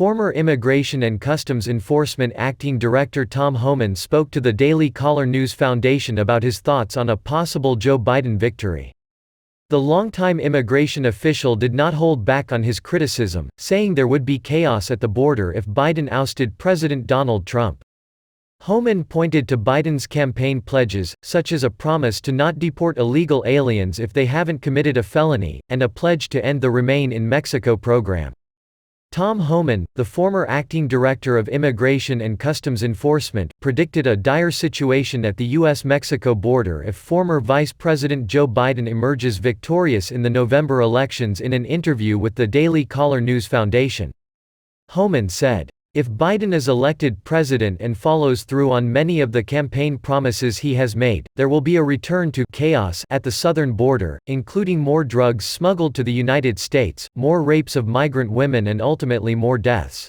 Former Immigration and Customs Enforcement Acting Director Tom Homan spoke to the Daily Caller News Foundation about his thoughts on a possible Joe Biden victory. The longtime immigration official did not hold back on his criticism, saying there would be chaos at the border if Biden ousted President Donald Trump. Homan pointed to Biden's campaign pledges, such as a promise to not deport illegal aliens if they haven't committed a felony, and a pledge to end the Remain in Mexico program. Tom Homan, the former acting director of Immigration and Customs Enforcement, predicted a dire situation at the U.S.-Mexico border if former Vice President Joe Biden emerges victorious in the November elections in an interview with the Daily Caller News Foundation. Homan said, "If Biden is elected president and follows through on many of the campaign promises he has made, there will be a return to chaos at the southern border, including more drugs smuggled to the United States, more rapes of migrant women and ultimately more deaths."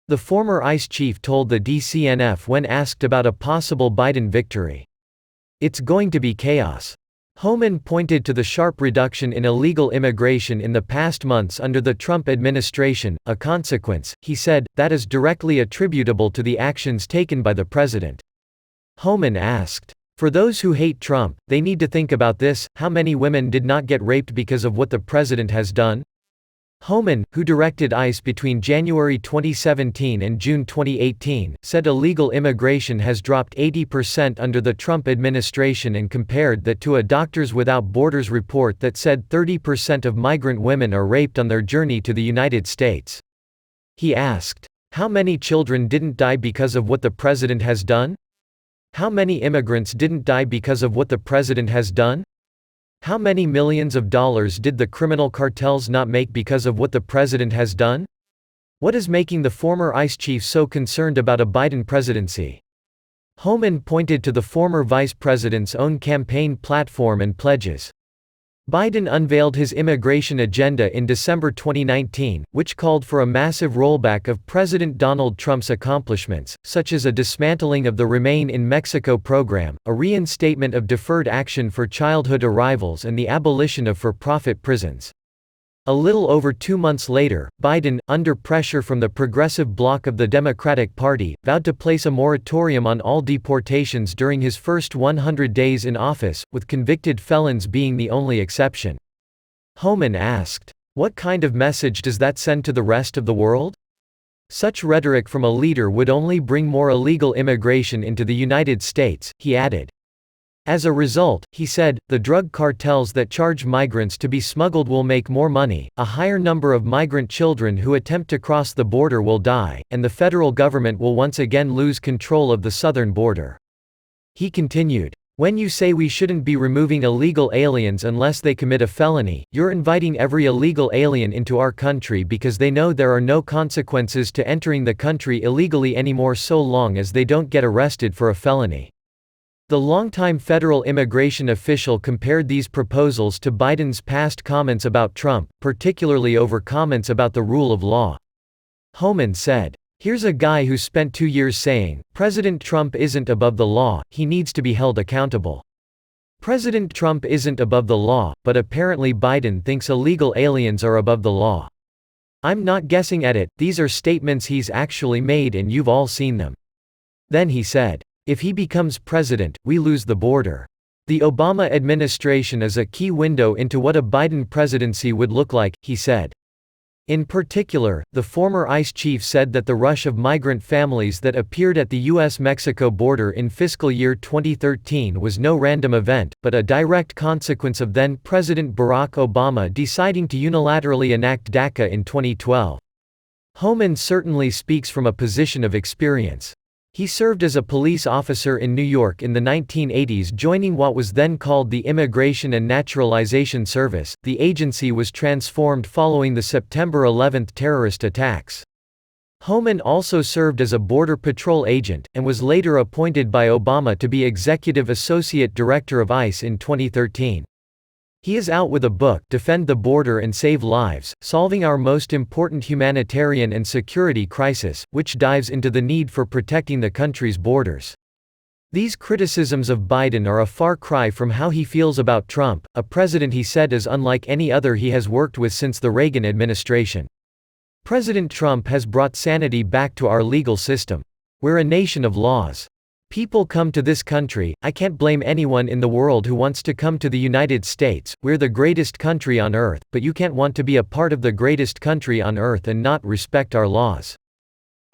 The former ICE chief told the DCNF when asked about a possible Biden victory, "It's going to be chaos." Homan pointed to the sharp reduction in illegal immigration in the past months under the Trump administration, a consequence, he said, that is directly attributable to the actions taken by the president. Homan asked, "For those who hate Trump, they need to think about this: how many women did not get raped because of what the president has done?" Homan, who directed ICE between January 2017 and June 2018, said illegal immigration has dropped 80% under the Trump administration and compared that to a Doctors Without Borders report that said 30% of migrant women are raped on their journey to the United States. He asked, "How many children didn't die because of what the president has done? How many immigrants didn't die because of what the president has done? How many millions of dollars did the criminal cartels not make because of what the president has done? What is making the former ICE chief so concerned about a Biden presidency?" Homan pointed to the former vice president's own campaign platform and pledges. Biden unveiled his immigration agenda in December 2019, which called for a massive rollback of President Donald Trump's accomplishments, such as a dismantling of the Remain in Mexico program, a reinstatement of deferred action for childhood arrivals and the abolition of for-profit prisons. A little over 2 months later, Biden, under pressure from the progressive bloc of the Democratic Party, vowed to place a moratorium on all deportations during his first 100 days in office, with convicted felons being the only exception. Homan asked, "What kind of message does that send to the rest of the world? Such rhetoric from a leader would only bring more illegal immigration into the United States," he added. As a result, he said, the drug cartels that charge migrants to be smuggled will make more money, a higher number of migrant children who attempt to cross the border will die, and the federal government will once again lose control of the southern border. He continued, "When you say we shouldn't be removing illegal aliens unless they commit a felony, you're inviting every illegal alien into our country because they know there are no consequences to entering the country illegally anymore so long as they don't get arrested for a felony." The longtime federal immigration official compared these proposals to Biden's past comments about Trump, particularly over comments about the rule of law. Homan said, "Here's a guy who spent 2 years saying, President Trump isn't above the law, he needs to be held accountable. President Trump isn't above the law, but apparently Biden thinks illegal aliens are above the law. I'm not guessing at it, these are statements he's actually made and you've all seen them." Then he said, "If he becomes president, we lose the border. The Obama administration is a key window into what a Biden presidency would look like," he said. In particular, the former ICE chief said that the rush of migrant families that appeared at the U.S.-Mexico border in fiscal year 2013 was no random event, but a direct consequence of then-President Barack Obama deciding to unilaterally enact DACA in 2012. Homan certainly speaks from a position of experience. He served as a police officer in New York in the 1980s, joining what was then called the Immigration and Naturalization Service. The agency was transformed following the September 11 terrorist attacks. Homan also served as a Border Patrol agent, and was later appointed by Obama to be Executive Associate Director of ICE in 2013. He is out with a book, Defend the Border and Save Lives, Solving Our Most Important Humanitarian and Security Crisis, which dives into the need for protecting the country's borders. These criticisms of Biden are a far cry from how he feels about Trump, a president he said is unlike any other he has worked with since the Reagan administration. President Trump has brought sanity back to our legal system. We're a nation of laws. People come to this country. I can't blame anyone in the world who wants to come to the United States. We're the greatest country on earth, but you can't want to be a part of the greatest country on earth and not respect our laws.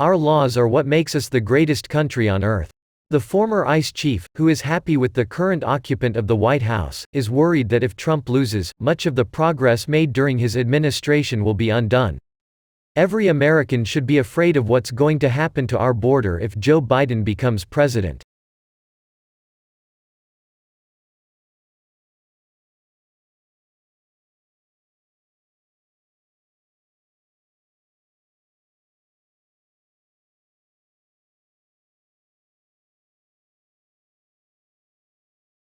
Our laws are what makes us the greatest country on earth. The former ICE chief, who is happy with the current occupant of the White House, is worried that if Trump loses, much of the progress made during his administration will be undone. Every American should be afraid of what's going to happen to our border if Joe Biden becomes president.